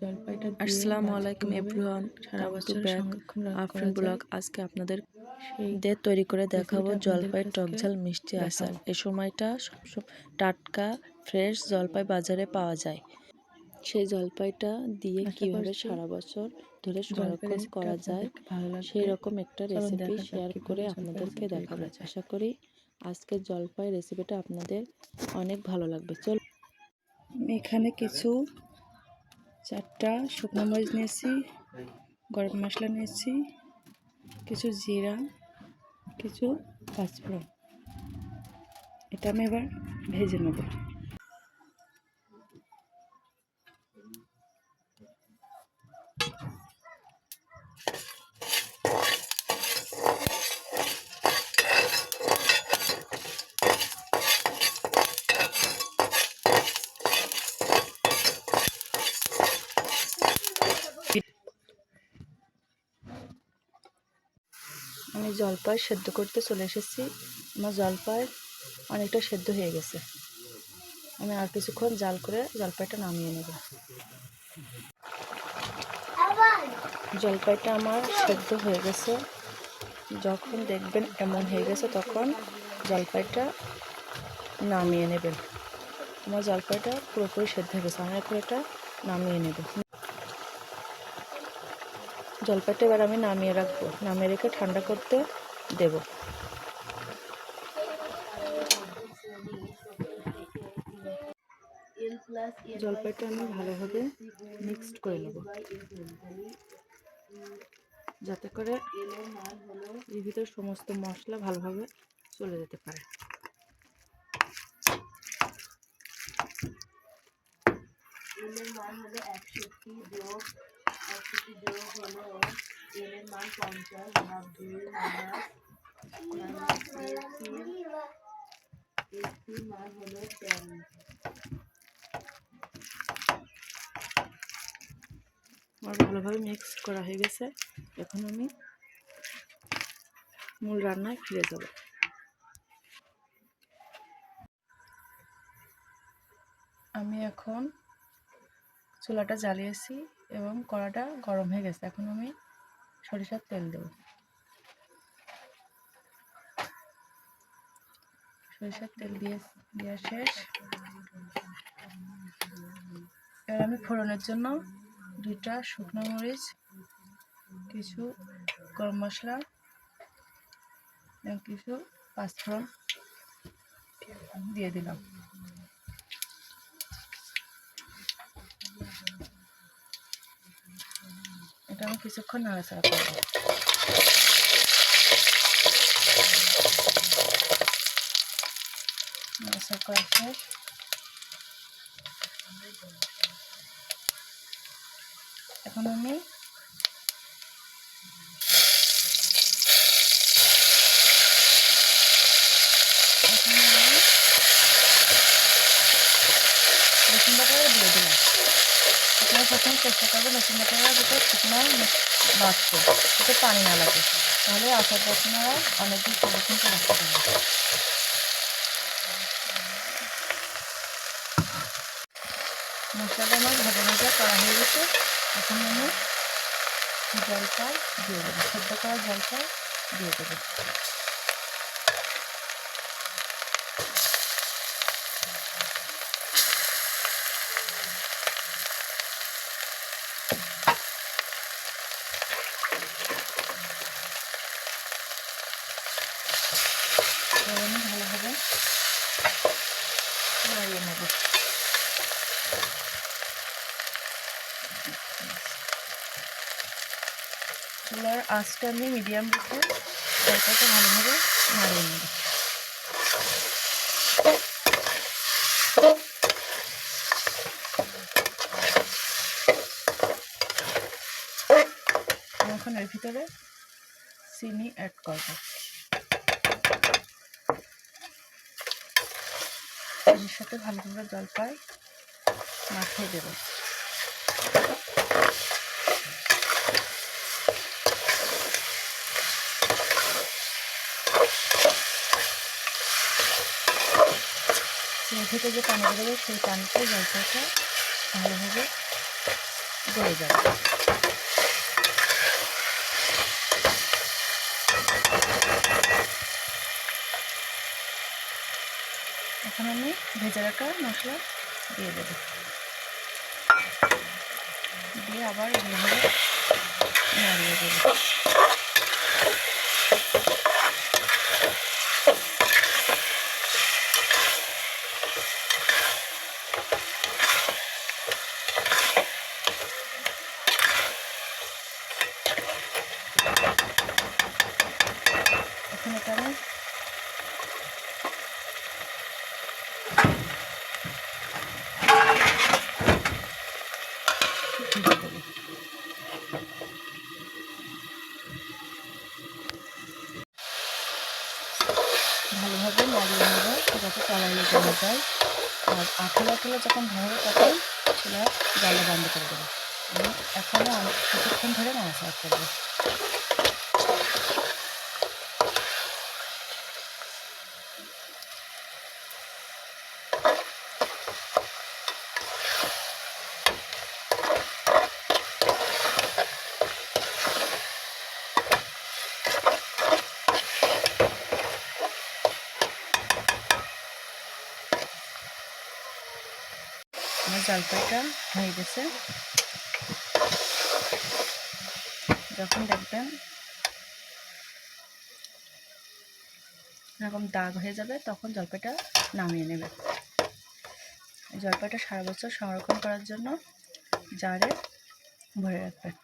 জলপাইটা দিয়ে আসসালামু ভাজি আলাইকুম কিভাবে এভরিওয়ান, সারা বছর ব্যাক সংরক্ষণ করা আফরিন যায় ব্লগ। আজকে আপনাদের সেই তৈরি করে দেখাবো রেসিপিটা আপনাদের জলপাই কাছে টকঝাল মিষ্টি আচার। দেখাবো। এই সময়টা টাটকা ফ্রেশ জলপাই বাজারে পাওয়া যায়। সেই জলপাইটা দিয়ে আশা কিভাবে করছি সারা বছর ধরে জলপাই সংরক্ষণ রেসিপিটা করা যায় আপনাদেরকে ভালো লাগবে। সেই রকম একটা চলুন রেসিপি দেখা যাক শেয়ার করে কিভাবে জলপাই আপনাদেরকে আচার তৈরি দেখাবো। করা যায়। আশা করি আজকের জলপাই রেসিপিটা আপনাদের অনেক ভালো লাগবে। আমি এখানে কিছু 4টা শুকনো মরিচ নিয়েছি, গরম মশলা নিয়েছি, কিছু জিরা, কিছু পাঁচফোড়ন। এটা আমি এবার ভেজে নেব। আমি জলপাই সেদ্ধ করতে চলে এসেছি। আমার জলপাই অনেকটা সেদ্ধ হয়ে গেছে। আমি আর কিছুক্ষণ জাল করে জলপাইটা নামিয়ে নেব। জলপাইটা আমার সেদ্ধ হয়ে গেছে। যখন দেখবেন এমন হয়ে গেছে তখন জলপাইটা নামিয়ে নেবেন। আমার জলপাইটা পুরোপুরি সেদ্ধ হয়ে গেছে। আমি এখন এটা নামিয়ে নেব। জলপাইটা এবার আমি নামিয়ে রাখবো, নামিয়ে রেখে ঠান্ডা করতে দেব। জলপাইটা আমি ভালোভাবে মিক্সড করে নেব, যাতে করে এর ভিতরে সমস্ত মশলা ভালোভাবে চলে যেতে পারে। এর মান হলো 61 যোগ 61 যোগ হলো এর মান 50 ভাগ 2 মাইনাস এর মান হলো 43। আমার ভালোভাবে মিক্স করা হয়ে গেছে। এখন আমি মূল রান্নায় ফিরে যাব। আমি এখন চুলাটা জ্বালিয়েছি এবং কড়াটা গরম হয়ে গেছে। এখন আমি সরিষার তেল দেব। সরিষার তেল দেওয়া শেষ। এবার আমি ফোড়নের জন্য 2টা শুকনো মরিচ, কিছু গরম মশলা এবং কিছু পাঁচফোড়ন দিয়ে দিলাম। এটা আমি কিছুক্ষণ নাড়াচাড়া করব। নাড়াচাড়া করা শেষ। এখন আমি রসুন বাটাটা দিয়ে দিলাম। আপনারা প্রথমে চেষ্টা করবেন রসুন বাটাটা যাতে শুকনো বাঁচতে, যাতে পানি না লাগে, তাহলে আচারটা আপনারা অনেকদিন সংরক্ষণ করে রাখতে পারবেন। মশলাটা আমার ভাজা ভাজা করা হয়ে গেছে। এখন আমি জলপাই দিয়ে দেবো, সেদ্ধ করা জলপাই দিয়ে দেবো। আমি ভালোভাবে নাড়িয়ে নেব। চুলার আঁচটা আমি মিডিয়াম রেখে জলপাইটা ভালোভাবে নাড়িয়ে নেব। এখন এর ভিতরে চিনি অ্যাড করব। চিনির সাথে ভালোভাবে জলপাই মাখিয়ে দেব। চিনি থেকে যে পানি বেরোবে সেই পানিতে জলপাইটা ভালোভাবে গলে যাবে। এখন আমি ভেজে রাখা মশলা দিয়ে দেবো, দিয়ে আবার ভালোভাবে নাড়িয়ে দেবো। এখন এটা আমি দিয়ে দেবো। ভালোভাবে নাড়িয়ে নেবো যাতে তলায় লেগে না যায়। আর আঠালো আঠালো যখন ধরবে তখন সেটা জালটা বন্ধ করে দেবো। আমি এখনও অনেক কিছুক্ষণ ধরে নাড়াচাড়া করবো। আমার জলপাইটা হয়ে গেছে। যখন দেখবেন এরকম দাগ হয়ে যাবে তখন জলপাইটা নামিয়ে নেবেন। জলপাইটা সারা বছর সংরক্ষণ করার জন্য জারে ভরে রাখবেন।